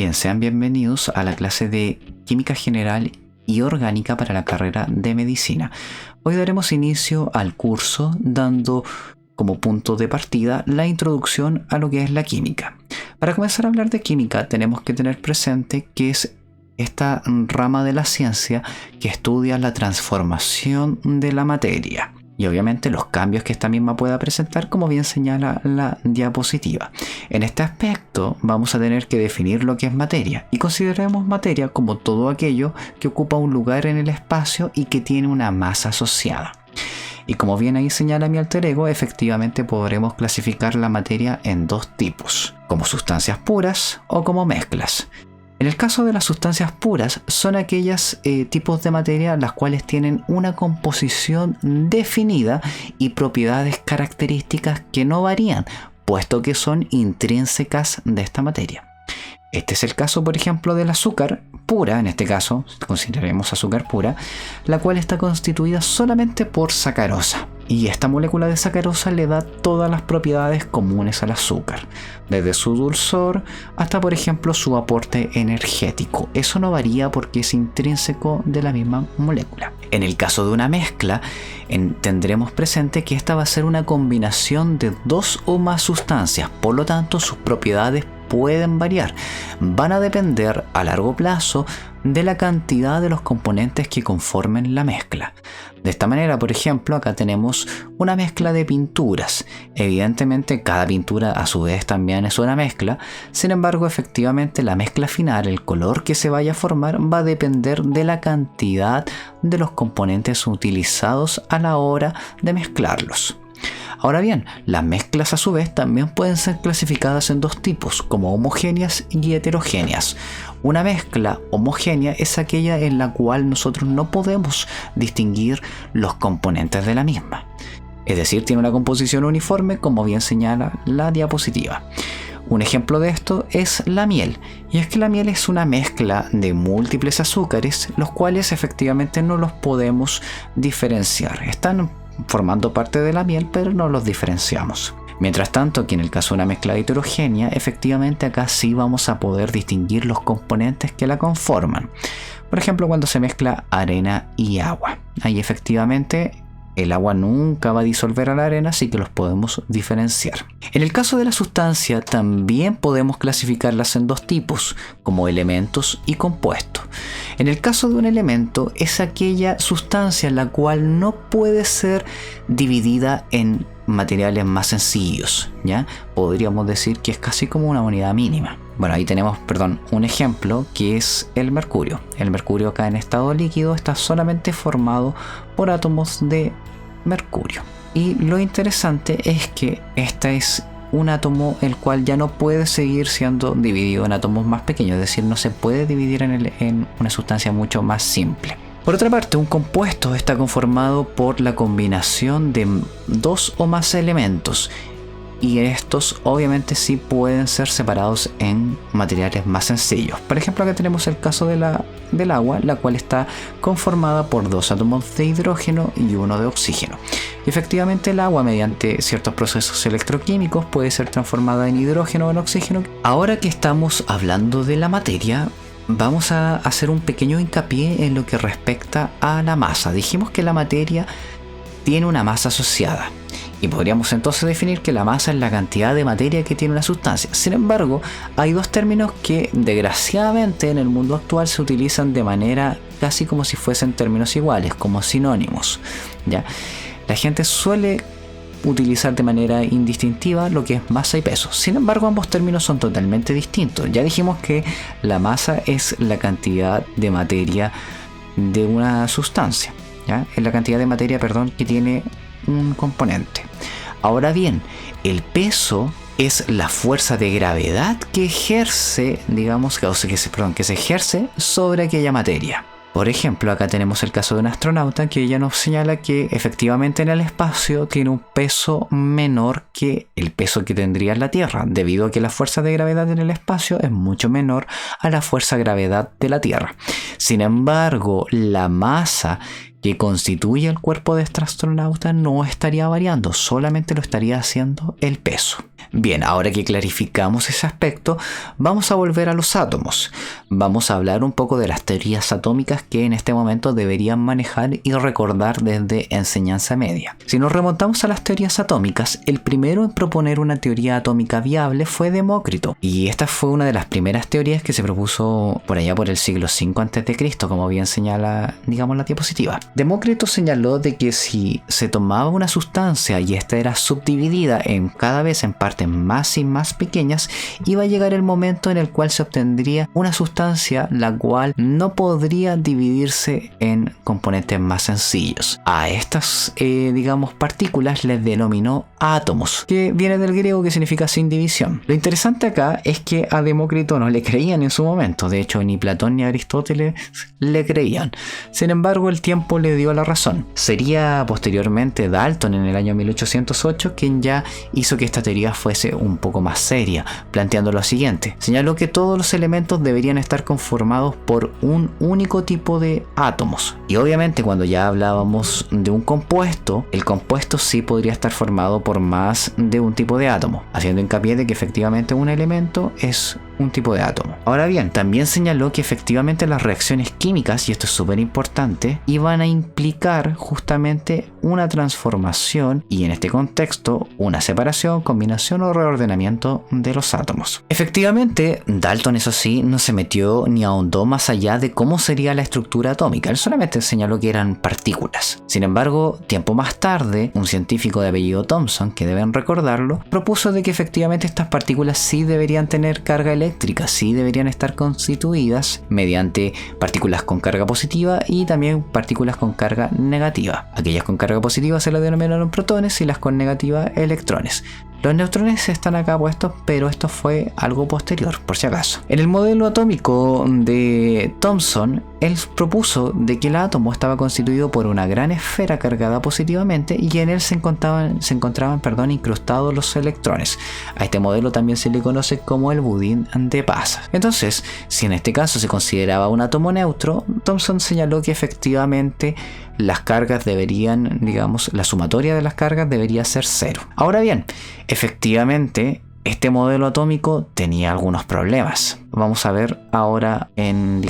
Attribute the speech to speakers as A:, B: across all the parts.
A: Bien, sean bienvenidos a la clase de Química General y Orgánica para la carrera de Medicina. Hoy daremos inicio al curso dando como punto de partida la introducción a lo que es la química. Para comenzar a hablar de química tenemos que tener presente que es esta rama de la ciencia que estudia la transformación de la materia y obviamente los cambios que esta misma pueda presentar, como bien señala la diapositiva. En este aspecto vamos a tener que definir lo que es materia y consideremos materia como todo aquello que ocupa un lugar en el espacio y que tiene una masa asociada. Y como bien ahí señala mi alter ego, efectivamente podremos clasificar la materia en dos tipos, como sustancias puras o como mezclas. En el caso de las sustancias puras, son aquellos tipos de materia las cuales tienen una composición definida y propiedades características que no varían, puesto que son intrínsecas de esta materia. Este es el caso, por ejemplo, del azúcar pura, en este caso consideremos azúcar pura, la cual está constituida solamente por sacarosa. Y esta molécula de sacarosa le da todas las propiedades comunes al azúcar, desde su dulzor hasta, por ejemplo, su aporte energético. Eso no varía porque es intrínseco de la misma molécula. En el caso de una mezcla, tendremos presente que esta va a ser una combinación de dos o más sustancias, por lo tanto sus propiedades pueden variar. Van a depender a largo plazo de la cantidad de los componentes que conformen la mezcla. De esta manera, por ejemplo, acá tenemos una mezcla de pinturas. Evidentemente, cada pintura a su vez también es una mezcla. Sin embargo, efectivamente, la mezcla final, el color que se vaya a formar, va a depender de la cantidad de los componentes utilizados a la hora de mezclarlos. Ahora bien, las mezclas a su vez también pueden ser clasificadas en dos tipos, como homogéneas y heterogéneas. Una mezcla homogénea es aquella en la cual nosotros no podemos distinguir los componentes de la misma. Es decir, tiene una composición uniforme, como bien señala la diapositiva. Un ejemplo de esto es la miel, y es que la miel es una mezcla de múltiples azúcares, los cuales efectivamente no los podemos diferenciar. Están formando parte de la miel, pero no los diferenciamos. Mientras tanto, aquí en el caso de una mezcla heterogénea, efectivamente acá sí vamos a poder distinguir los componentes que la conforman. Por ejemplo, cuando se mezcla arena y agua. Ahí efectivamente el agua nunca va a disolver a la arena, así que los podemos diferenciar. En el caso de la sustancia, también podemos clasificarlas en dos tipos, como elementos y compuestos. En el caso de un elemento, es aquella sustancia la cual no puede ser dividida en materiales más sencillos, ¿ya? Podríamos decir que es casi como una unidad mínima. Bueno, ahí tenemos, un ejemplo que es el mercurio. El mercurio acá en estado líquido está solamente formado por átomos de mercurio. Y lo interesante es que este es un átomo el cual ya no puede seguir siendo dividido en átomos más pequeños, es decir, no se puede dividir en una sustancia mucho más simple. Por otra parte, un compuesto está conformado por la combinación de dos o más elementos, y estos obviamente sí pueden ser separados en materiales más sencillos. Por ejemplo, acá tenemos el caso del agua, la cual está conformada por dos átomos de hidrógeno y uno de oxígeno. Y efectivamente el agua, mediante ciertos procesos electroquímicos, puede ser transformada en hidrógeno o en oxígeno. Ahora que estamos hablando de la materia, vamos a hacer un pequeño hincapié en lo que respecta a la masa. Dijimos que la materia tiene una masa asociada. Y podríamos entonces definir que la masa es la cantidad de materia que tiene una sustancia. Sin embargo, hay dos términos que desgraciadamente en el mundo actual se utilizan de manera casi como si fuesen términos iguales, como sinónimos, ¿ya? La gente suele utilizar de manera indistintiva lo que es masa y peso. Sin embargo, ambos términos son totalmente distintos. Ya dijimos que la masa es la cantidad de materia de una sustancia, ¿ya? Es la cantidad de materia, que tiene un componente. Ahora bien, el peso es la fuerza de gravedad que ejerce, que se ejerce sobre aquella materia. Por ejemplo, acá tenemos el caso de un astronauta que ella nos señala que efectivamente en el espacio tiene un peso menor que el peso que tendría en la Tierra, debido a que la fuerza de gravedad en el espacio es mucho menor a la fuerza de gravedad de la Tierra. Sin embargo, la masa que constituye el cuerpo de este astronauta no estaría variando, solamente lo estaría haciendo el peso. Bien, ahora que clarificamos ese aspecto, vamos a volver a los átomos. Vamos a hablar un poco de las teorías atómicas que en este momento deberían manejar y recordar desde enseñanza media. Si nos remontamos a las teorías atómicas, el primero en proponer una teoría atómica viable fue Demócrito, y esta fue una de las primeras teorías que se propuso por allá por el siglo V a.C., como bien señala, digamos, la diapositiva. Demócrito señaló de que si se tomaba una sustancia y esta era subdividida cada vez en partes más y más pequeñas, iba a llegar el momento en el cual se obtendría una sustancia la cual no podría dividirse en componentes más sencillos. A estas, digamos, partículas les denominó átomos, que viene del griego que significa sin división. Lo interesante acá es que a Demócrito no le creían en su momento, de hecho ni Platón ni Aristóteles le creían. Sin embargo, el tiempo le dio la razón. Sería posteriormente Dalton en el año 1808 quien ya hizo que esta teoría fuese un poco más seria, planteando lo siguiente. Señaló que todos los elementos deberían estar conformados por un único tipo de átomos. Y obviamente cuando ya hablábamos de un compuesto, el compuesto sí podría estar formado por más de un tipo de átomo, haciendo hincapié de que efectivamente un elemento es un tipo de átomo. Ahora bien, también señaló que efectivamente las reacciones químicas, y esto es súper importante, iban a implicar justamente una transformación y en este contexto una separación, combinación o reordenamiento de los átomos. Efectivamente, Dalton, eso sí, no se metió ni ahondó más allá de cómo sería la estructura atómica, él solamente señaló que eran partículas. Sin embargo, tiempo más tarde, un científico de apellido Thomson, que deben recordarlo, propuso de que efectivamente estas partículas sí deberían tener carga eléctrica, sí deberían estar constituidas mediante partículas con carga positiva y también partículas con carga negativa. Aquellas con carga positiva se las denominaron protones y las con negativa electrones. Los neutrones están acá puestos, pero esto fue algo posterior, por si acaso. En el modelo atómico de Thomson, él propuso de que el átomo estaba constituido por una gran esfera cargada positivamente y en él se encontraban incrustados los electrones. A este modelo también se le conoce como el budín de pasas. Entonces, si en este caso se consideraba un átomo neutro, Thomson señaló que efectivamente las cargas deberían, digamos, la sumatoria de las cargas debería ser cero. Ahora bien, efectivamente, este modelo atómico tenía algunos problemas. Vamos a ver ahora en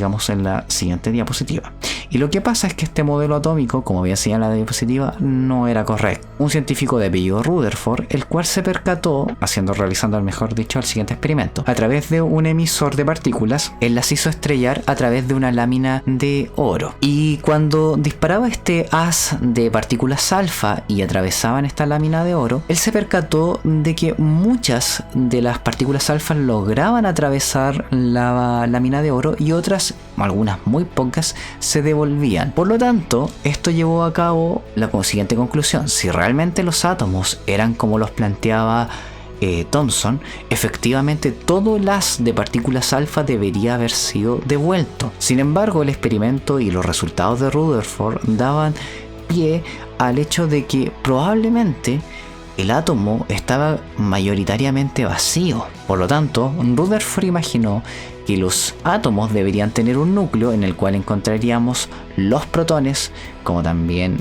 A: la siguiente diapositiva. Y lo que pasa es que este modelo atómico, como bien señala la diapositiva, no era correcto. Un científico de apellido Rutherford, el cual se percató, realizando el siguiente experimento. A través de un emisor de partículas, él las hizo estrellar a través de una lámina de oro. Y cuando disparaba este haz de partículas alfa y atravesaban esta lámina de oro, él se percató de que muchas de las partículas alfa lograban atravesar la lámina de oro y otras, algunas muy pocas, se devolvían. Por lo tanto, esto llevó a cabo la siguiente conclusión: si realmente los átomos eran como los planteaba Thomson, efectivamente todo el haz de partículas alfa debería haber sido devuelto. Sin embargo, el experimento y los resultados de Rutherford daban pie al hecho de que probablemente el átomo estaba mayoritariamente vacío. Por lo tanto, Rutherford imaginó que los átomos deberían tener un núcleo en el cual encontraríamos los protones, como también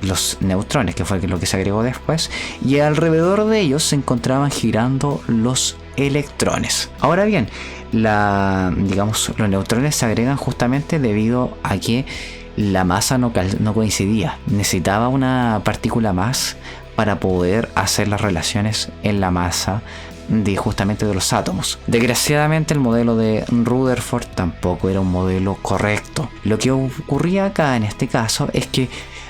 A: los neutrones, que fue lo que se agregó después, y alrededor de ellos se encontraban girando los electrones. Ahora bien, los neutrones se agregan justamente debido a que la masa no coincidía. Necesitaba una partícula más para poder hacer las relaciones en la masa justamente de los átomos. Desgraciadamente el modelo de Rutherford tampoco era un modelo correcto. Lo que ocurría acá en este caso es que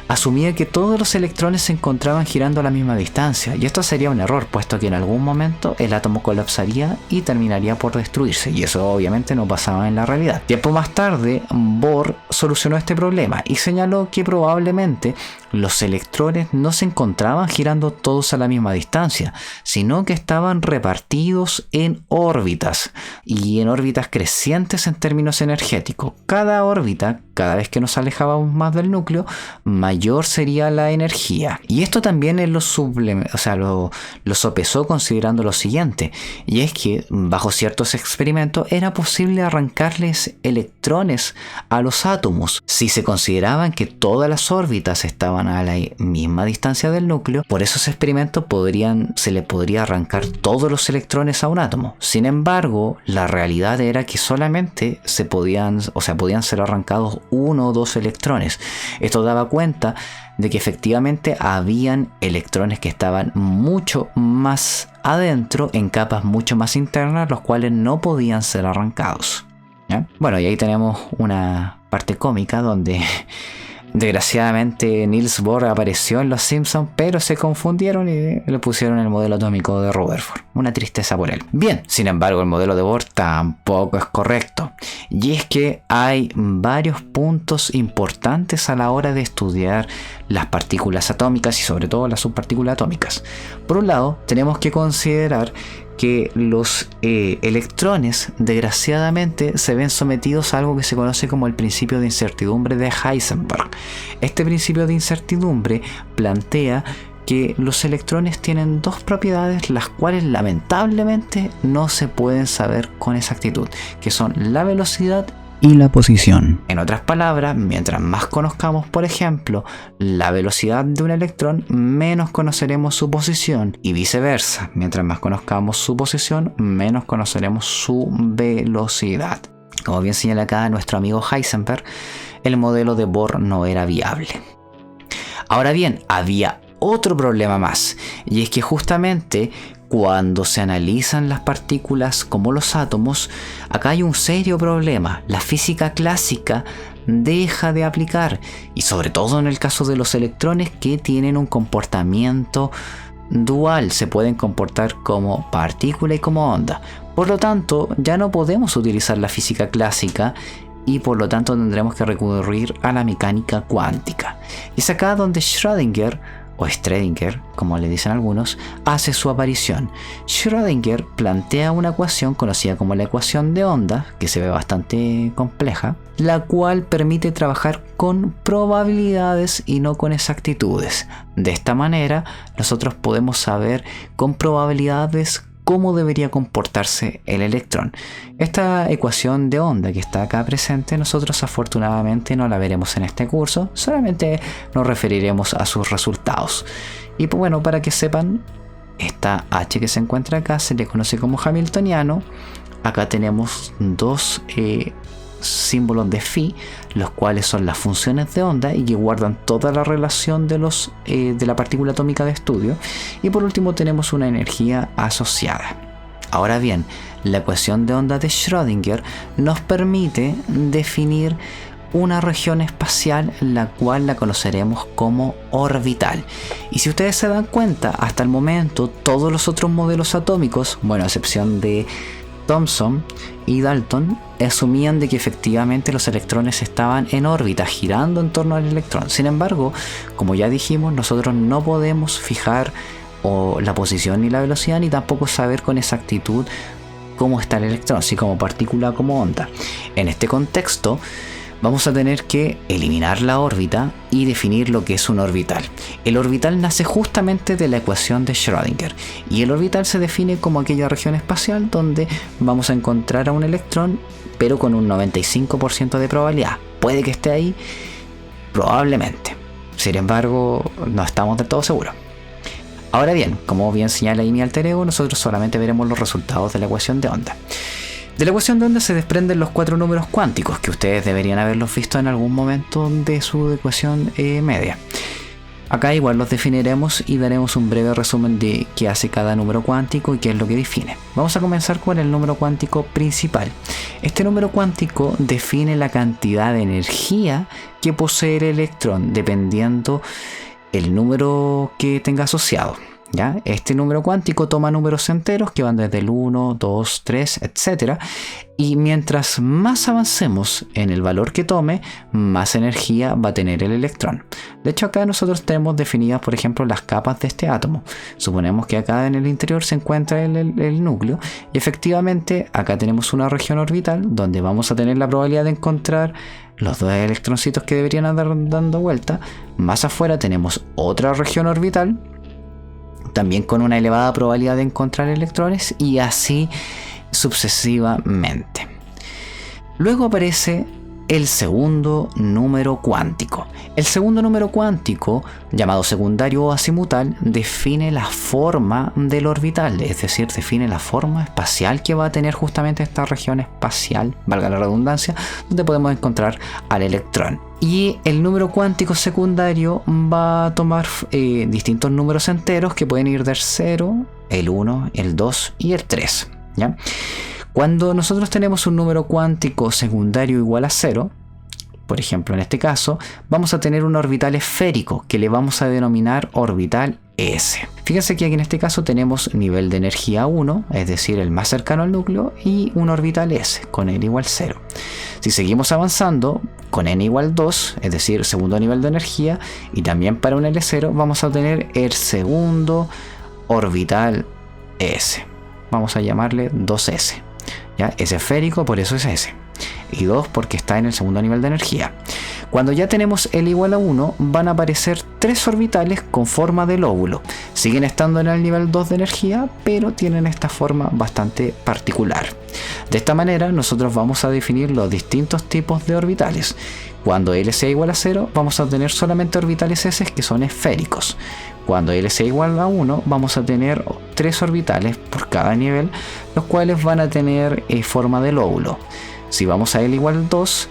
A: asumía que todos los electrones se encontraban girando a la misma distancia, y esto sería un error, puesto que en algún momento el átomo colapsaría y terminaría por destruirse, y eso obviamente no pasaba en la realidad. Tiempo más tarde, Bohr solucionó este problema y señaló que probablemente los electrones no se encontraban girando todos a la misma distancia, sino que estaban repartidos en órbitas, y en órbitas crecientes en términos energéticos. Cada órbita, cada vez que nos alejábamos más del núcleo, mayor sería la energía. Y esto también él lo sopesó considerando lo siguiente, y es que bajo ciertos experimentos era posible arrancarles electrones a los átomos si se consideraban que todas las órbitas estaban estaban a la misma distancia del núcleo, por esos experimentos se le podría arrancar todos los electrones a un átomo. Sin embargo, la realidad era que solamente podían ser arrancados 1 o 2 electrones. Esto daba cuenta de que efectivamente habían electrones que estaban mucho más adentro, en capas mucho más internas, los cuales no podían ser arrancados. ¿Ya? Bueno, y ahí tenemos una parte cómica donde desgraciadamente Niels Bohr apareció en Los Simpsons, pero se confundieron y le pusieron el modelo atómico de Rutherford. Una tristeza por él. Bien, sin embargo, el modelo de Bohr tampoco es correcto. Y es que hay varios puntos importantes a la hora de estudiar las partículas atómicas y sobre todo las subpartículas atómicas. Por un lado, tenemos que considerar que los electrones desgraciadamente se ven sometidos a algo que se conoce como el principio de incertidumbre de Heisenberg. Este principio de incertidumbre plantea que los electrones tienen 2 propiedades, las cuales lamentablemente no se pueden saber con exactitud, que son la velocidad y la posición. En otras palabras, mientras más conozcamos, por ejemplo, la velocidad de un electrón, menos conoceremos su posición, y viceversa. Mientras más conozcamos su posición, menos conoceremos su velocidad. Como bien señala acá nuestro amigo Heisenberg, el modelo de Bohr no era viable. Ahora bien, había otro problema más, y es que justamente cuando se analizan las partículas como los átomos, acá hay un serio problema. La física clásica deja de aplicar, y sobre todo en el caso de los electrones, que tienen un comportamiento dual, se pueden comportar como partícula y como onda. Por lo tanto, ya no podemos utilizar la física clásica y por lo tanto tendremos que recurrir a la mecánica cuántica. Y es acá donde Schrödinger, o Schrödinger, como le dicen algunos, hace su aparición. Schrödinger plantea una ecuación conocida como la ecuación de onda, que se ve bastante compleja, la cual permite trabajar con probabilidades y no con exactitudes. De esta manera, nosotros podemos saber con probabilidades cómo debería comportarse el electrón. Esta ecuación de onda que está acá presente, nosotros afortunadamente no la veremos en este curso, solamente nos referiremos a sus resultados. Y pues bueno, para que sepan, esta H que se encuentra acá se le conoce como hamiltoniano. Acá tenemos 2 símbolos de phi, los cuales son las funciones de onda y que guardan toda la relación de la partícula atómica de estudio. Y por último tenemos una energía asociada. Ahora bien, la ecuación de onda de Schrödinger nos permite definir una región espacial, la cual la conoceremos como orbital. Y si ustedes se dan cuenta, hasta el momento todos los otros modelos atómicos, bueno, a excepción de Thomson y Dalton, asumían de que efectivamente los electrones estaban en órbita, girando en torno al electrón. Sin embargo, como ya dijimos, nosotros no podemos fijar la posición ni la velocidad, ni tampoco saber con exactitud cómo está el electrón, así como partícula como onda. En este contexto, vamos a tener que eliminar la órbita y definir lo que es un orbital. El orbital nace justamente de la ecuación de Schrödinger, y el orbital se define como aquella región espacial donde vamos a encontrar a un electrón, pero con un 95% de probabilidad. Puede que esté ahí, probablemente. Sin embargo, no estamos del todo seguros. Ahora bien, como bien señala ahí mi alter ego, nosotros solamente veremos los resultados de la ecuación de onda. De la ecuación de onda se desprenden los 4 números cuánticos, que ustedes deberían haberlos visto en algún momento de su ecuación media. Acá igual los definiremos y daremos un breve resumen de qué hace cada número cuántico y qué es lo que define. Vamos a comenzar con el número cuántico principal. Este número cuántico define la cantidad de energía que posee el electrón, dependiendo el número que tenga asociado. ¿Ya? Este número cuántico toma números enteros que van desde el 1, 2, 3, etc. Y mientras más avancemos en el valor que tome, más energía va a tener el electrón. De hecho, acá nosotros tenemos definidas, por ejemplo, las capas de este átomo. Suponemos que acá en el interior se encuentra el núcleo, y efectivamente acá tenemos una región orbital donde vamos a tener la probabilidad de encontrar los 2 electroncitos que deberían andar dando vuelta. Más afuera tenemos otra región orbital, también con una elevada probabilidad de encontrar electrones, y así sucesivamente. Luego aparece el segundo número cuántico. El segundo número cuántico, llamado secundario o azimutal, define la forma del orbital, es decir, define la forma espacial que va a tener justamente esta región espacial, valga la redundancia, donde podemos encontrar al electrón. Y el número cuántico secundario va a tomar distintos números enteros que pueden ir del 0, el 1, el 2 y el 3, ¿ya? Cuando nosotros tenemos un número cuántico secundario igual a 0, por ejemplo en este caso, vamos a tener un orbital esférico que le vamos a denominar orbital S. Fíjense que aquí en este caso tenemos nivel de energía 1, es decir, el más cercano al núcleo, y un orbital S con n igual 0. Si seguimos avanzando con n igual 2, es decir, segundo nivel de energía, y también para un L0 vamos a tener el segundo orbital S. Vamos a llamarle 2S. ¿Ya? Es esférico, por eso es S. Y 2 porque está en el segundo nivel de energía. Cuando ya tenemos L igual a 1, van a aparecer 3 orbitales con forma de lóbulo. Siguen estando en el nivel 2 de energía, pero tienen esta forma bastante particular. De esta manera, nosotros vamos a definir los distintos tipos de orbitales. Cuando L sea igual a 0, vamos a tener solamente orbitales S que son esféricos. Cuando L sea igual a 1, vamos a tener 3 orbitales por cada nivel, los cuales van a tener forma de lóbulo. Si vamos a L igual a 2,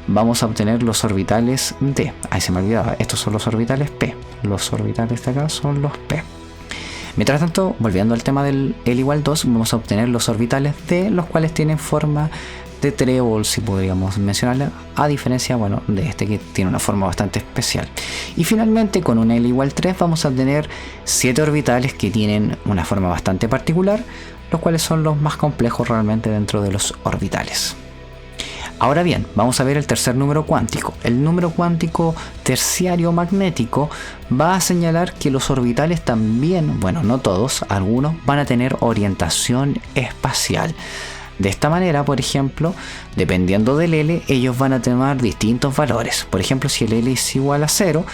A: vamos a obtener los orbitales D. Ahí se me olvidaba, estos son los orbitales P. Los orbitales de acá son los P. Mientras tanto, volviendo al tema del L igual 2, vamos a obtener los orbitales D, los cuales tienen forma de trébol, si podríamos mencionarla, a diferencia, bueno, de este que tiene una forma bastante especial. Y finalmente, con un L igual 3 vamos a tener 7 orbitales que tienen una forma bastante particular, los cuales son los más complejos realmente dentro de los orbitales. Ahora bien, vamos a ver el tercer número cuántico. El número cuántico terciario magnético va a señalar que los orbitales también, bueno, no todos, algunos van a tener orientación espacial. De esta manera, por ejemplo, dependiendo del L, ellos van a tener distintos valores. Por ejemplo, si el L es igual a 0,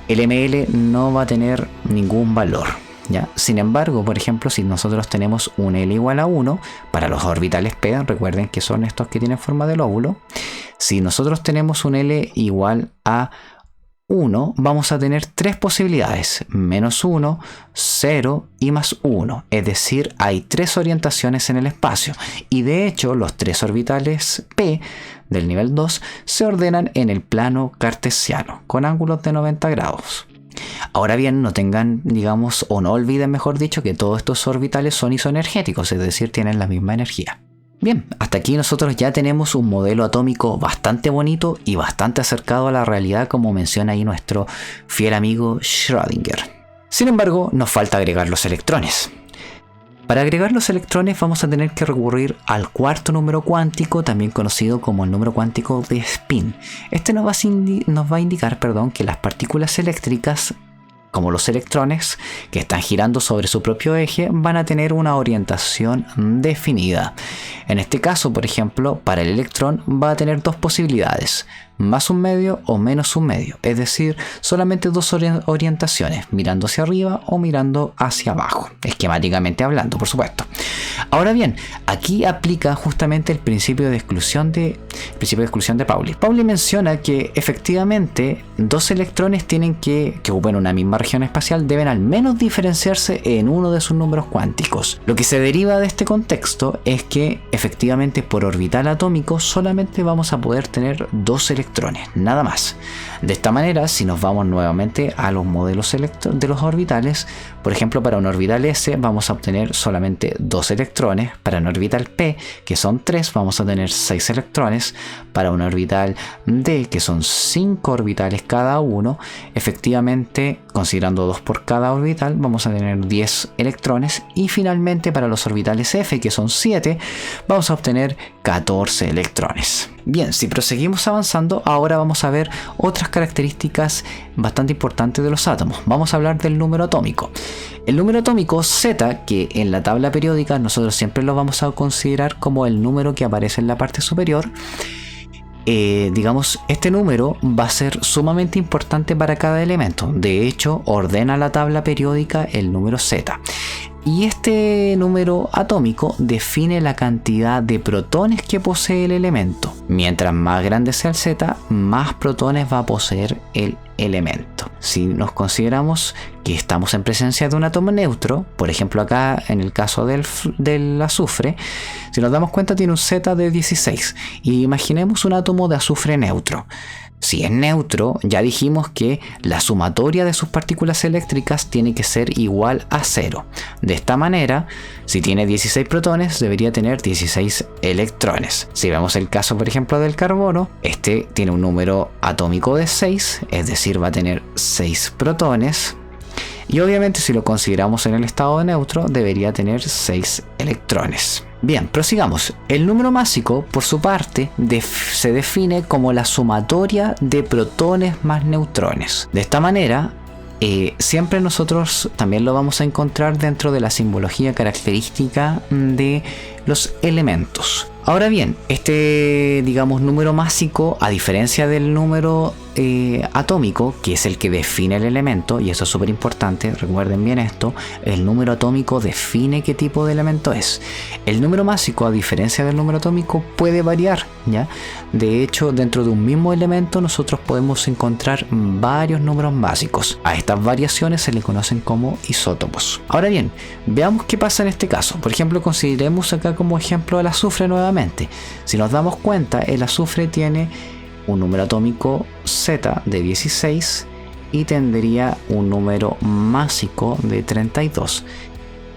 A: el ML no va a tener ningún valor, ¿ya? Sin embargo, por ejemplo, si nosotros tenemos un L igual a 1, para los orbitales P, recuerden que son estos que tienen forma de lóbulo, si nosotros tenemos un L igual a 1, vamos a tener 3 posibilidades, menos 1, 0 y más 1. Es decir, hay 3 orientaciones en el espacio. Y de hecho, los 3 orbitales P del nivel 2 se ordenan en el plano cartesiano, con ángulos de 90 grados. Ahora bien, no tengan, digamos, o no olviden, mejor dicho, que todos estos orbitales son isoenergéticos, es decir, tienen la misma energía. Bien, hasta aquí nosotros ya tenemos un modelo atómico bastante bonito y bastante acercado a la realidad, como menciona ahí nuestro fiel amigo Schrödinger. Sin embargo, nos falta agregar los electrones. Para agregar los electrones vamos a tener que recurrir al cuarto número cuántico, también conocido como el número cuántico de spin. Este nos va a indicar que las partículas eléctricas, como los electrones, que están girando sobre su propio eje, van a tener una orientación definida. En este caso, por ejemplo, para el electrón va a tener 2 posibilidades, más un medio o menos un medio, es decir, solamente 2 orientaciones, mirando hacia arriba o mirando hacia abajo, esquemáticamente hablando, por supuesto. Ahora bien, aquí aplica justamente el principio de exclusión de Pauli. Pauli menciona que efectivamente 2 electrones que ocupan una misma región espacial deben al menos diferenciarse en uno de sus números cuánticos. Lo que se deriva de este contexto es que efectivamente por orbital atómico solamente vamos a poder tener 2 electrones, nada más. De esta manera, si nos vamos nuevamente a los modelos de los orbitales, por ejemplo, para un orbital S vamos a obtener solamente 2 electrones, para un orbital P, que son 3, vamos a tener 6 electrones, para un orbital D, que son 5 orbitales cada uno, efectivamente, considerando 2 por cada orbital, vamos a tener 10 electrones, y finalmente para los orbitales F, que son 7, vamos a obtener 14 electrones. Bien, si proseguimos avanzando, ahora vamos a ver otras características bastante importantes de los átomos. Vamos a hablar del número atómico. El número atómico Z, que en la tabla periódica nosotros siempre lo vamos a considerar como el número que aparece en la parte superior, digamos, este número va a ser sumamente importante para cada elemento. De hecho, ordena la tabla periódica el número Z. Y este número atómico define la cantidad de protones que posee el elemento. Mientras más grande sea el Z, más protones va a poseer el elemento. Si nos consideramos que estamos en presencia de un átomo neutro, por ejemplo acá en el caso del azufre, si nos damos cuenta tiene un Z de 16. Y imaginemos un átomo de azufre neutro. Si es neutro, ya dijimos que la sumatoria de sus partículas eléctricas tiene que ser igual a 0. De esta manera, si tiene 16 protones, debería tener 16 electrones. Si vemos el caso, por ejemplo, del carbono, este tiene un número atómico de 6, es decir, va a tener 6 protones. Y obviamente, si lo consideramos en el estado de neutro, debería tener 6 electrones. Bien, prosigamos. El número másico, por su parte, se define como la sumatoria de protones más neutrones. De esta manera, siempre nosotros también lo vamos a encontrar dentro de la simbología característica de los elementos. Ahora bien, este, digamos, número másico, a diferencia del número atómico, que es el que define el elemento, y eso es súper importante, recuerden bien esto, el número atómico define qué tipo de elemento es. El número másico, a diferencia del número atómico, puede variar, ¿ya? De hecho, dentro de un mismo elemento nosotros podemos encontrar varios números básicos. A estas variaciones se le conocen como isótopos. Ahora bien, veamos qué pasa en este caso. Por ejemplo, consideremos acá como ejemplo el azufre nuevamente. Si nos damos cuenta, el azufre tiene un número atómico Z de 16 y tendría un número másico de 32.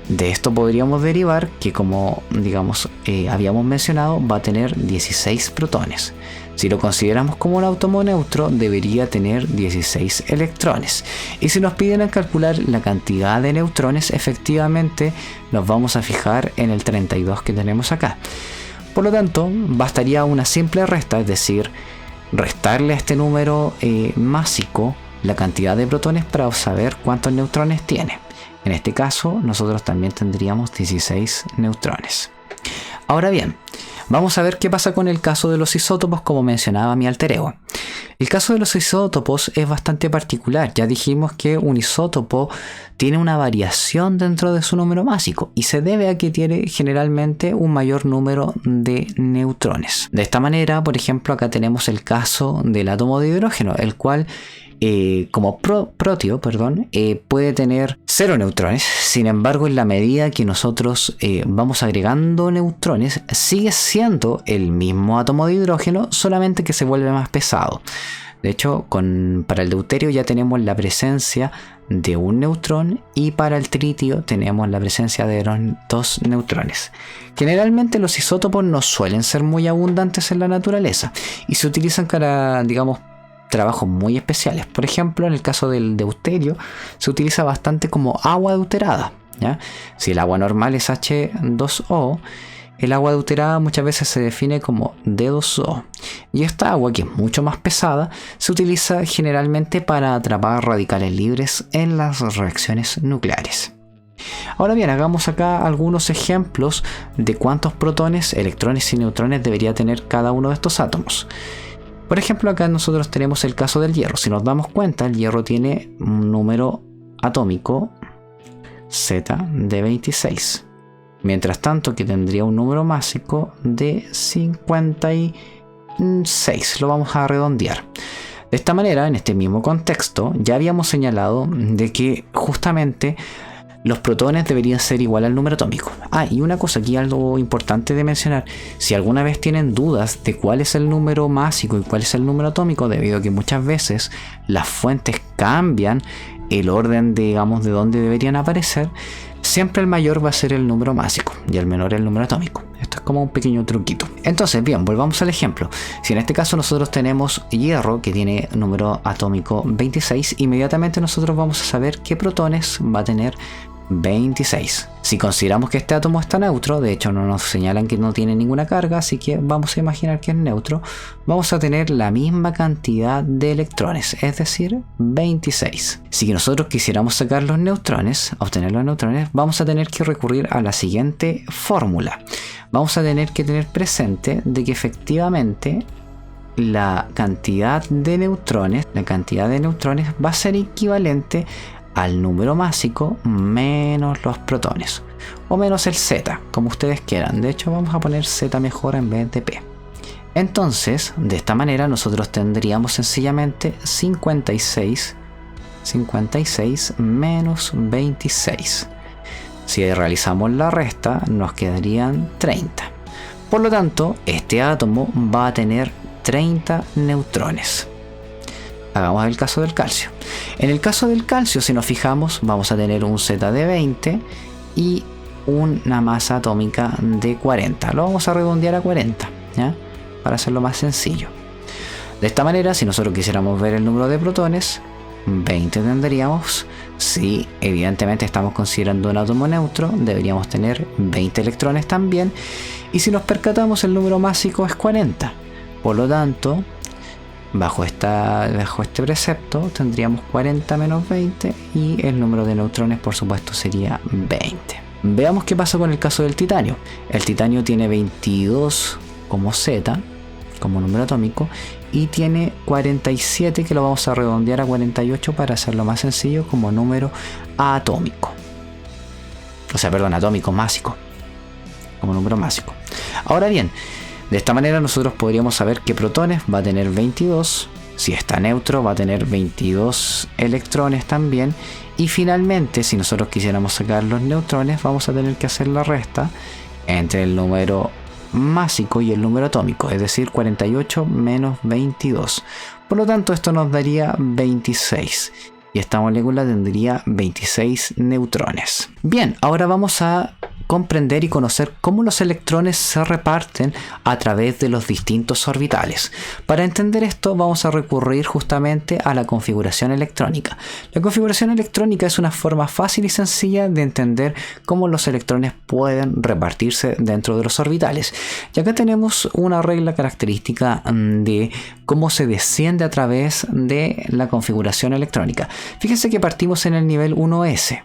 A: De esto podríamos derivar que, como digamos habíamos mencionado, va a tener 16 protones. Si lo consideramos como un átomo neutro, debería tener 16 electrones. Y si nos piden calcular la cantidad de neutrones, efectivamente nos vamos a fijar en el 32 que tenemos acá. Por lo tanto, bastaría una simple resta, es decir, restarle a este número másico la cantidad de protones para saber cuántos neutrones tiene. En este caso, nosotros también tendríamos 16 neutrones. Ahora bien, vamos a ver qué pasa con el caso de los isótopos, como mencionaba mi alter ego. El caso de los isótopos es bastante particular. Ya dijimos que un isótopo tiene una variación dentro de su número másico y se debe a que tiene generalmente un mayor número de neutrones. De esta manera, por ejemplo, acá tenemos el caso del átomo de hidrógeno, el cual como protio, puede tener 0 neutrones. Sin embargo, en la medida que nosotros vamos agregando neutrones, sigue siendo el mismo átomo de hidrógeno, solamente que se vuelve más pesado. De hecho, para el deuterio ya tenemos la presencia de un neutrón y para el tritio tenemos la presencia de 2 neutrones. Generalmente los isótopos no suelen ser muy abundantes en la naturaleza y se utilizan para, digamos, trabajos muy especiales. Por ejemplo, en el caso del deuterio se utiliza bastante como agua deuterada, ¿ya? Si el agua normal es H2O, el agua deuterada muchas veces se define como D2O. Y esta agua, que es mucho más pesada, se utiliza generalmente para atrapar radicales libres en las reacciones nucleares. Ahora bien, hagamos acá algunos ejemplos de cuántos protones, electrones y neutrones debería tener cada uno de estos átomos. Por ejemplo, acá nosotros tenemos el caso del hierro. Si nos damos cuenta, el hierro tiene un número atómico Z de 26. Mientras tanto que tendría un número másico de 56. Lo vamos a redondear. De esta manera, en este mismo contexto, ya habíamos señalado de que justamente los protones deberían ser igual al número atómico. Y una cosa aquí, algo importante de mencionar: si alguna vez tienen dudas de cuál es el número másico y cuál es el número atómico, debido a que muchas veces las fuentes cambian el orden, digamos, de dónde deberían aparecer, siempre el mayor va a ser el número másico y el menor el número atómico. Esto es como un pequeño truquito. Entonces, bien, volvamos al ejemplo. Si en este caso nosotros tenemos hierro que tiene número atómico 26, inmediatamente nosotros vamos a saber qué protones va a tener 26. Si consideramos que este átomo está neutro, de hecho no nos señalan que no tiene ninguna carga, así que vamos a imaginar que es neutro, vamos a tener la misma cantidad de electrones, es decir, 26. Si nosotros quisiéramos sacar los neutrones, obtener los neutrones, vamos a tener que recurrir a la siguiente fórmula. Vamos a tener que tener presente de que efectivamente la cantidad de neutrones va a ser equivalente al número másico menos los protones, o menos el Z, como ustedes quieran. De hecho, vamos a poner Z mejor en vez de P. Entonces, de esta manera nosotros tendríamos sencillamente 56 menos 26. Si realizamos la resta, nos quedarían 30. Por lo tanto, este átomo va a tener 30 neutrones. Hagamos el caso del calcio. En el caso del calcio, si nos fijamos, vamos a tener un Z de 20 y una masa atómica de 40. Lo vamos a redondear a 40, ¿ya? Para hacerlo más sencillo. De esta manera, si nosotros quisiéramos ver el número de protones, 20 tendríamos. Si evidentemente estamos considerando un átomo neutro, deberíamos tener 20 electrones también. Y si nos percatamos, el número másico es 40. Por lo tanto, bajo este precepto, tendríamos 40 menos 20 y el número de neutrones, por supuesto, sería 20. Veamos qué pasa con el caso del titanio. El titanio tiene 22 como Z, como número atómico, y tiene 47, que lo vamos a redondear a 48 para hacerlo más sencillo, como número atómico. O sea, perdón, atómico, másico. Como número másico. Ahora bien, de esta manera nosotros podríamos saber que protones va a tener 22. Si está neutro va a tener 22 electrones también. Y finalmente, si nosotros quisiéramos sacar los neutrones, vamos a tener que hacer la resta entre el número másico y el número atómico, es decir, 48 menos 22. Por lo tanto, esto nos daría 26. Y esta molécula tendría 26 neutrones. Bien, ahora vamos a comprender y conocer cómo los electrones se reparten a través de los distintos orbitales. Para entender esto vamos a recurrir justamente a la configuración electrónica. La configuración electrónica es una forma fácil y sencilla de entender cómo los electrones pueden repartirse dentro de los orbitales. Y acá tenemos una regla característica de cómo se desciende a través de la configuración electrónica. Fíjense que partimos en el nivel 1S.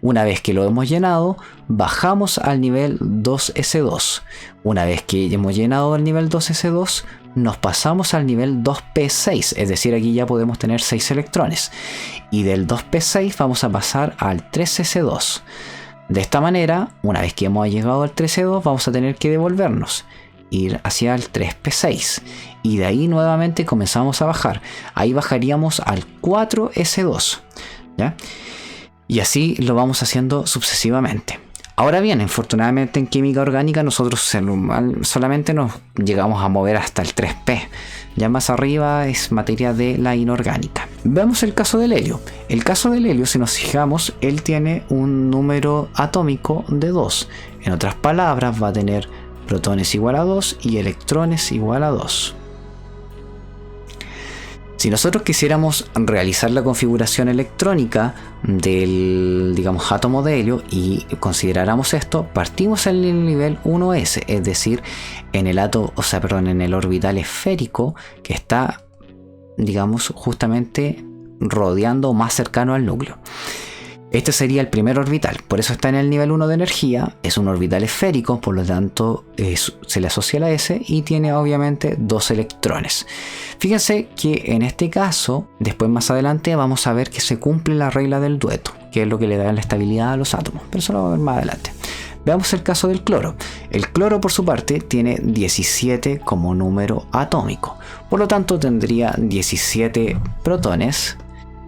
A: Una vez que lo hemos llenado, bajamos al nivel 2S2. Una vez que hemos llenado el nivel 2S2, nos pasamos al nivel 2P6, es decir, aquí ya podemos tener 6 electrones. Y del 2P6 vamos a pasar al 3S2. De esta manera, una vez que hemos llegado al 3S2, vamos a tener que devolvernos, ir hacia el 3P6. Y de ahí nuevamente comenzamos a bajar. Ahí bajaríamos al 4S2, ¿ya? Y así lo vamos haciendo sucesivamente. Ahora bien, infortunadamente en química orgánica nosotros solamente nos llegamos a mover hasta el 3P. Ya más arriba es materia de la inorgánica. Veamos el caso del helio. El caso del helio, si nos fijamos, él tiene un número atómico de 2. En otras palabras, va a tener protones igual a 2 y electrones igual a 2. Si nosotros quisiéramos realizar la configuración electrónica del, digamos, átomo de helio y consideráramos esto, partimos en el nivel 1S, es decir, en el en el orbital esférico que está, digamos, justamente rodeando o más cercano al núcleo. Este sería el primer orbital, por eso está en el nivel 1 de energía, es un orbital esférico, por lo tanto se le asocia la S y tiene obviamente 2 electrones. Fíjense que en este caso, después más adelante vamos a ver que se cumple la regla del dueto, que es lo que le da la estabilidad a los átomos, pero eso lo vamos a ver más adelante. Veamos el caso del cloro. El cloro por su parte tiene 17 como número atómico, por lo tanto tendría 17 protones.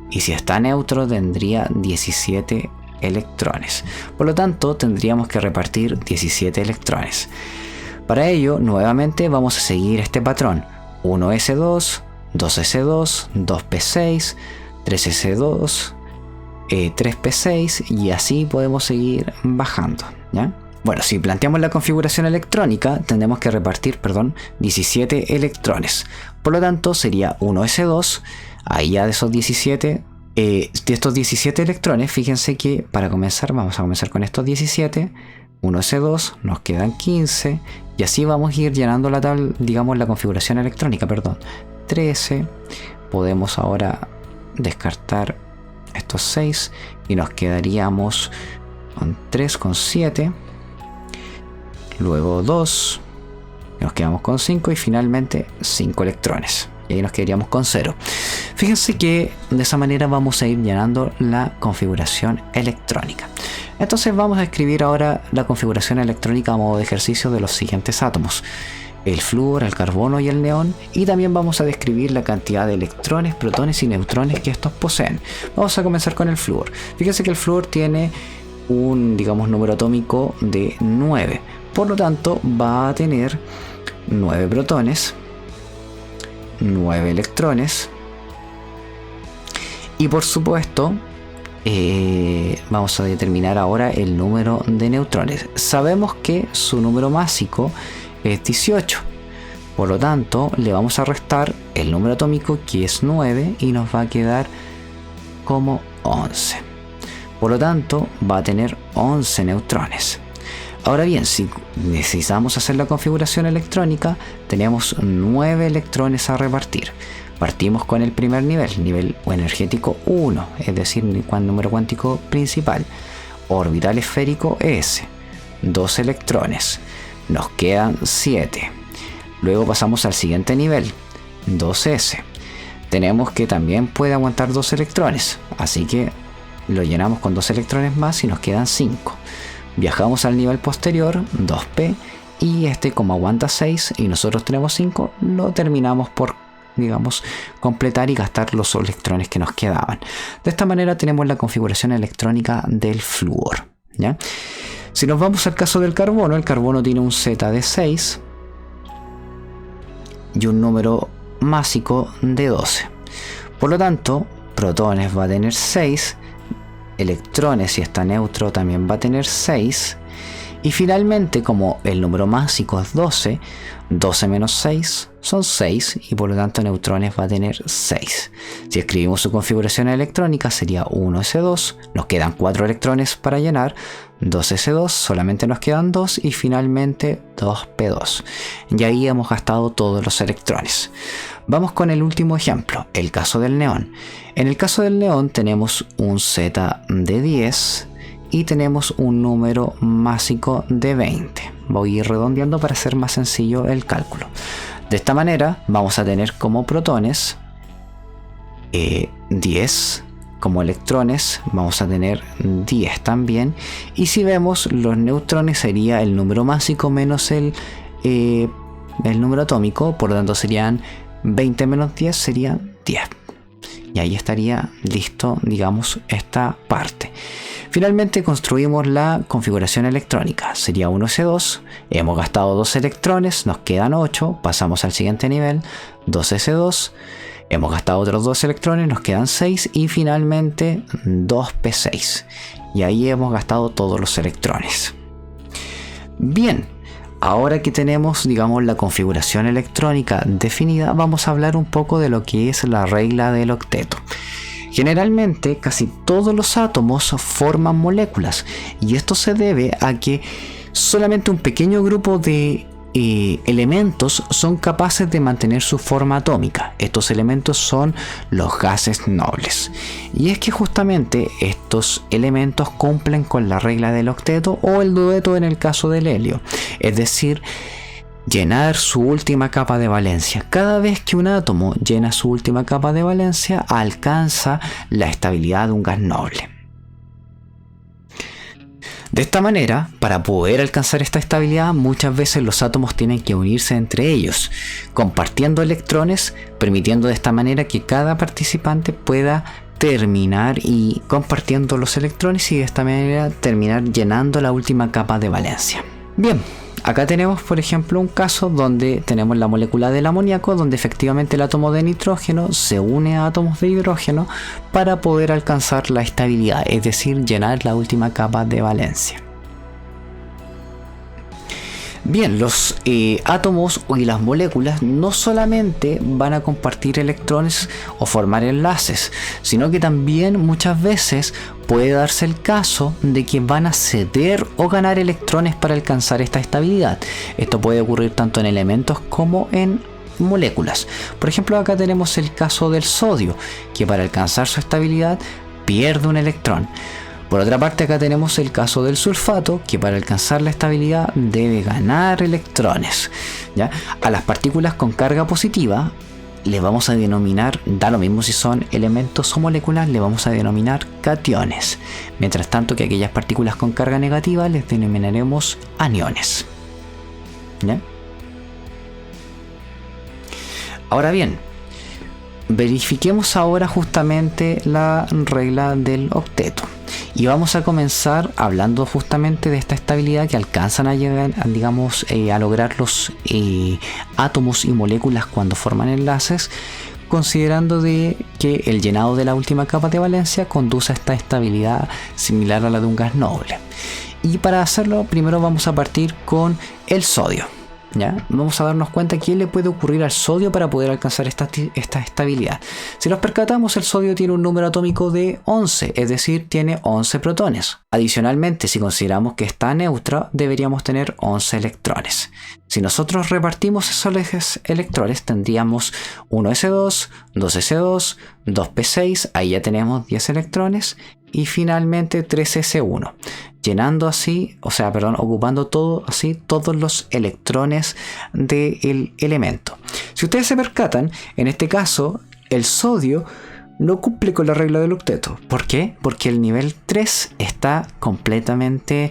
A: Y si está neutro tendría 17 electrones. Por lo tanto tendríamos que repartir 17 electrones. Para ello nuevamente vamos a seguir este patrón. 1S2, 2S2, 2P6, 3S2, 3P6 y así podemos seguir bajando, ¿ya? Bueno, si planteamos la configuración electrónica tendremos que repartir 17 electrones. Por lo tanto sería 1S2. Ahí ya de estos 17 electrones, fíjense que para comenzar vamos a comenzar con estos 17, 1S2, nos quedan 15 y así vamos a ir llenando la configuración electrónica, 13. Podemos ahora descartar estos 6 y nos quedaríamos con 3, con 7, luego 2, nos quedamos con 5 y finalmente 5 electrones. y ahí nos quedaríamos con 0. Fíjense que de esa manera vamos a ir llenando la configuración electrónica. Entonces vamos a escribir ahora la configuración electrónica a modo de ejercicio de los siguientes átomos: el flúor, el carbono y el neón, y también vamos a describir la cantidad de electrones, protones y neutrones que estos poseen. Vamos a comenzar con el flúor. Fíjense que el flúor tiene un, digamos, número atómico de 9, por lo tanto va a tener 9 protones, 9 electrones y por supuesto vamos a determinar ahora el número de neutrones. Sabemos que su número másico es 18, por lo tanto le vamos a restar el número atómico, que es 9, y nos va a quedar como 11. Por lo tanto va a tener 11 neutrones. Ahora bien, si necesitamos hacer la configuración electrónica, tenemos 9 electrones a repartir. Partimos con el primer nivel energético 1, es decir, número cuántico principal. Orbital esférico S, 2 electrones. Nos quedan 7. Luego pasamos al siguiente nivel, 2S. Tenemos que también puede aguantar 2 electrones, así que lo llenamos con 2 electrones más y nos quedan 5. Viajamos al nivel posterior, 2P, y como aguanta 6 y nosotros tenemos 5, lo terminamos por, digamos, completar y gastar los electrones que nos quedaban. De esta manera tenemos la configuración electrónica del flúor, ¿ya? Si nos vamos al caso del carbono, el carbono tiene un Z de 6 y un número másico de 12. Por lo tanto, protones va a tener 6, electrones, si está neutro, también va a tener 6, y finalmente, como el número másico es 12, 12 menos 6 son 6, y por lo tanto neutrones va a tener 6. Si escribimos su configuración electrónica sería 1s2, nos quedan 4 electrones para llenar, 2s2, solamente nos quedan 2, y finalmente 2p2. Y ahí hemos gastado todos los electrones. Vamos con el último ejemplo, el caso del neón. En el caso del neón tenemos un Z de 10 y tenemos un número másico de 20. Voy a ir redondeando para hacer más sencillo el cálculo. De esta manera vamos a tener como protones 10, como electrones vamos a tener 10 también, y si vemos los neutrones sería el número másico menos el número atómico, por lo tanto serían 20 menos 10 serían 10. Y ahí estaría listo, digamos, esta parte. Finalmente construimos la configuración electrónica. Sería 1s2, hemos gastado 2 electrones, nos quedan 8, pasamos al siguiente nivel, 2s2, hemos gastado otros 2 electrones, nos quedan 6 y finalmente 2p6. Y ahí hemos gastado todos los electrones. Bien. Ahora que tenemos, digamos, la configuración electrónica definida, vamos a hablar un poco de lo que es la regla del octeto. Generalmente, casi todos los átomos forman moléculas, y esto se debe a que solamente un pequeño grupo de elementos son capaces de mantener su forma atómica. Estos elementos son los gases nobles. Y es que justamente estos elementos cumplen con la regla del octeto o el dueto en el caso del helio. Es decir, llenar su última capa de valencia. Cada vez que un átomo llena su última capa de valencia, alcanza la estabilidad de un gas noble. De esta manera, para poder alcanzar esta estabilidad, muchas veces los átomos tienen que unirse entre ellos, compartiendo electrones, permitiendo de esta manera que cada participante pueda terminar y compartiendo los electrones y de esta manera terminar llenando la última capa de valencia. Bien, acá tenemos por ejemplo un caso donde tenemos la molécula del amoníaco, donde efectivamente el átomo de nitrógeno se une a átomos de hidrógeno para poder alcanzar la estabilidad, es decir, llenar la última capa de valencia. Bien, los átomos y las moléculas no solamente van a compartir electrones o formar enlaces, sino que también muchas veces puede darse el caso de que van a ceder o ganar electrones para alcanzar esta estabilidad. Esto puede ocurrir tanto en elementos como en moléculas. Por ejemplo, acá tenemos el caso del sodio, que para alcanzar su estabilidad pierde un electrón. Por otra parte, acá tenemos el caso del sulfato, que para alcanzar la estabilidad debe ganar electrones, ¿ya? A las partículas con carga positiva le vamos a denominar, da lo mismo si son elementos o moléculas, le vamos a denominar cationes. Mientras tanto que aquellas partículas con carga negativa les denominaremos aniones. ¿Ya? Ahora bien, verifiquemos ahora justamente la regla del octeto. Y vamos a comenzar hablando justamente de esta estabilidad que alcanzan a llegar, digamos, a lograr los átomos y moléculas cuando forman enlaces, considerando de que el llenado de la última capa de valencia conduce a esta estabilidad similar a la de un gas noble. Y para hacerlo, primero vamos a partir con el sodio. ¿Ya? Vamos a darnos cuenta qué le puede ocurrir al sodio para poder alcanzar esta estabilidad. Si nos percatamos, el sodio tiene un número atómico de 11, es decir, tiene 11 protones. Adicionalmente, si consideramos que está neutro, deberíamos tener 11 electrones. Si nosotros repartimos esos electrones, tendríamos 1s2, 2s2, 2p6, ahí ya tenemos 10 electrones, y finalmente 3s1, llenando así, ocupando todos los electrones del elemento. Si ustedes se percatan, en este caso, el sodio no cumple con la regla del octeto. ¿Por qué? Porque el nivel 3 está completamente,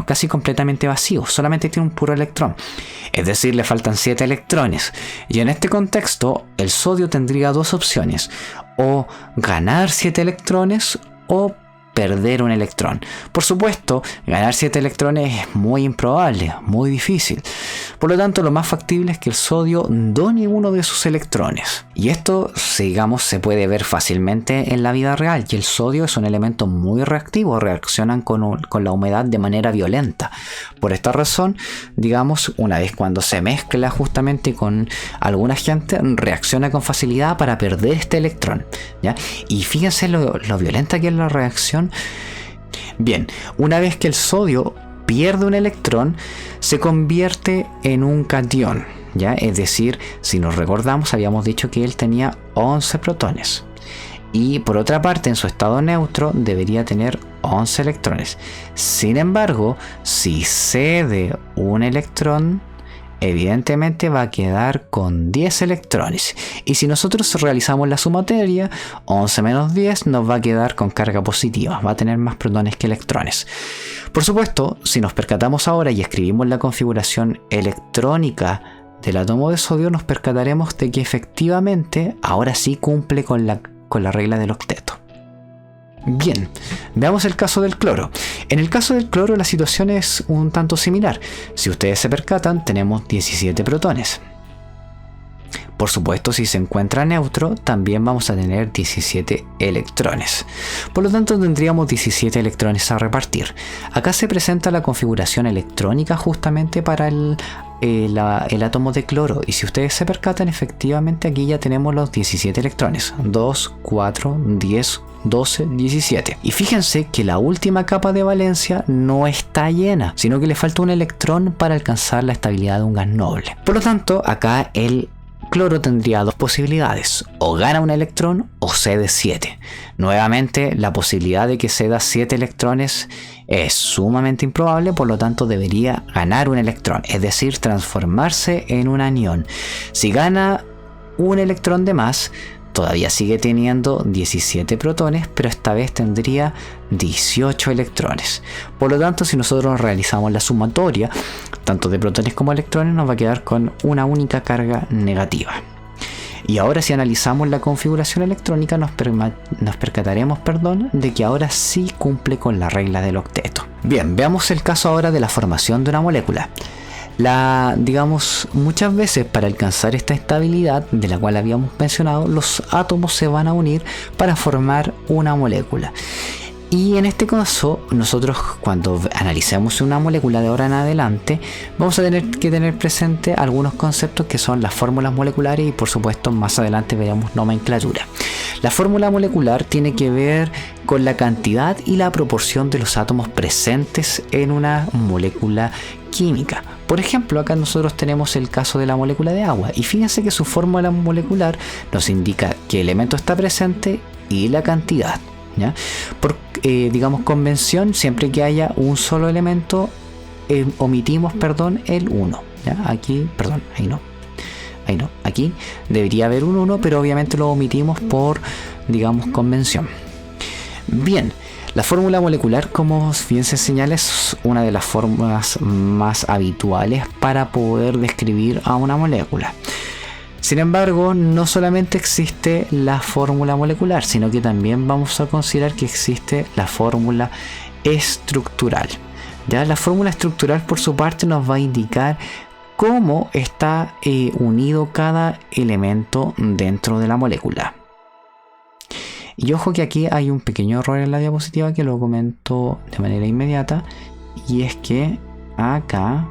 A: casi completamente vacío, solamente tiene un puro electrón. Es decir, le faltan 7 electrones. Y en este contexto, el sodio tendría dos opciones: o ganar 7 electrones o perder un electrón. Por supuesto, ganar 7 electrones es muy improbable, muy difícil. Por lo tanto, lo más factible es que el sodio done uno de sus electrones. Y esto, digamos, se puede ver fácilmente en la vida real. Y el sodio es un elemento muy reactivo, reaccionan con la humedad de manera violenta. Por esta razón, digamos, una vez cuando se mezcla justamente con algún agente, reacciona con facilidad para perder este electrón, ¿ya? Y fíjense lo violenta que es la reacción. Bien, una vez que el sodio pierde un electrón, se convierte en un catión, ¿ya? Es decir, si nos recordamos, habíamos dicho que él tenía 11 protones. Y por otra parte, en su estado neutro debería tener 11 electrones. Sin embargo, si cede un electrón, evidentemente va a quedar con 10 electrones. Y si nosotros realizamos la sumatoria, 11 menos 10 nos va a quedar con carga positiva. Va a tener más protones que electrones. Por supuesto, si nos percatamos ahora y escribimos la configuración electrónica del átomo de sodio, nos percataremos de que efectivamente ahora sí cumple con la regla del octeto. Bien, veamos el caso del cloro. En el caso del cloro la situación es un tanto similar. Si ustedes se percatan, tenemos 17 protones. Por supuesto, si se encuentra neutro, también vamos a tener 17 electrones. Por lo tanto, tendríamos 17 electrones a repartir. Acá se presenta la configuración electrónica justamente para el átomo de cloro. Y si ustedes se percatan, efectivamente aquí ya tenemos los 17 electrones. 2, 4, 10, 12, 17. Y fíjense que la última capa de valencia no está llena, sino que le falta un electrón para alcanzar la estabilidad de un gas noble. Por lo tanto, acá el cloro tendría dos posibilidades: o gana un electrón o cede 7. Nuevamente, la posibilidad de que ceda 7 electrones es sumamente improbable, por lo tanto debería ganar un electrón, es decir, transformarse en un anión. Si gana un electrón de más, todavía sigue teniendo 17 protones, pero esta vez tendría 18 electrones. Por lo tanto, si nosotros realizamos la sumatoria, tanto de protones como electrones, nos va a quedar con una única carga negativa. Y ahora, si analizamos la configuración electrónica, nos percataremos de que ahora sí cumple con la regla del octeto. Bien, veamos el caso ahora de la formación de una molécula. Muchas veces para alcanzar esta estabilidad de la cual habíamos mencionado, los átomos se van a unir para formar una molécula. Y en este caso, nosotros cuando analicemos una molécula de ahora en adelante, vamos a tener que tener presente algunos conceptos que son las fórmulas moleculares y por supuesto más adelante veremos nomenclatura. La fórmula molecular tiene que ver con la cantidad y la proporción de los átomos presentes en una molécula química. Por ejemplo, acá nosotros tenemos el caso de la molécula de agua y fíjense que su fórmula molecular nos indica qué elemento está presente y la cantidad, ¿ya? Por convención, siempre que haya un solo elemento, omitimos el 1, ¿ya? Aquí aquí debería haber un 1, pero obviamente lo omitimos por, digamos, convención. Bien, la fórmula molecular, como bien se señala, es una de las fórmulas más habituales para poder describir a una molécula. Sin embargo, no solamente existe la fórmula molecular, sino que también vamos a considerar que existe la fórmula estructural. Ya la fórmula estructural, por su parte, nos va a indicar cómo está unido cada elemento dentro de la molécula. Y ojo que aquí hay un pequeño error en la diapositiva que lo comento de manera inmediata, y es que acá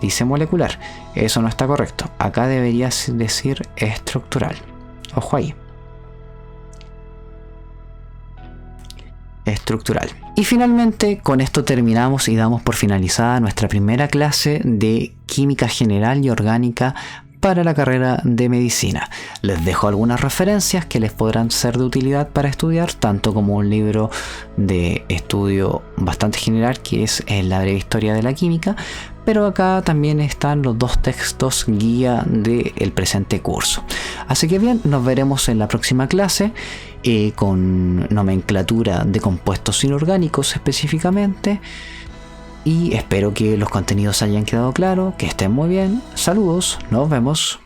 A: dice molecular. Eso no está correcto. Acá debería decir estructural. Ojo ahí. Estructural. Y finalmente con esto terminamos y damos por finalizada nuestra primera clase de química general y orgánica para la carrera de medicina. Les dejo algunas referencias que les podrán ser de utilidad para estudiar, tanto como un libro de estudio bastante general que es La breve historia de la química, pero acá también están los 2 textos guía del presente curso. Así que bien, nos veremos en la próxima clase con nomenclatura de compuestos inorgánicos específicamente. Y espero que los contenidos hayan quedado claros, que estén muy bien. Saludos, nos vemos.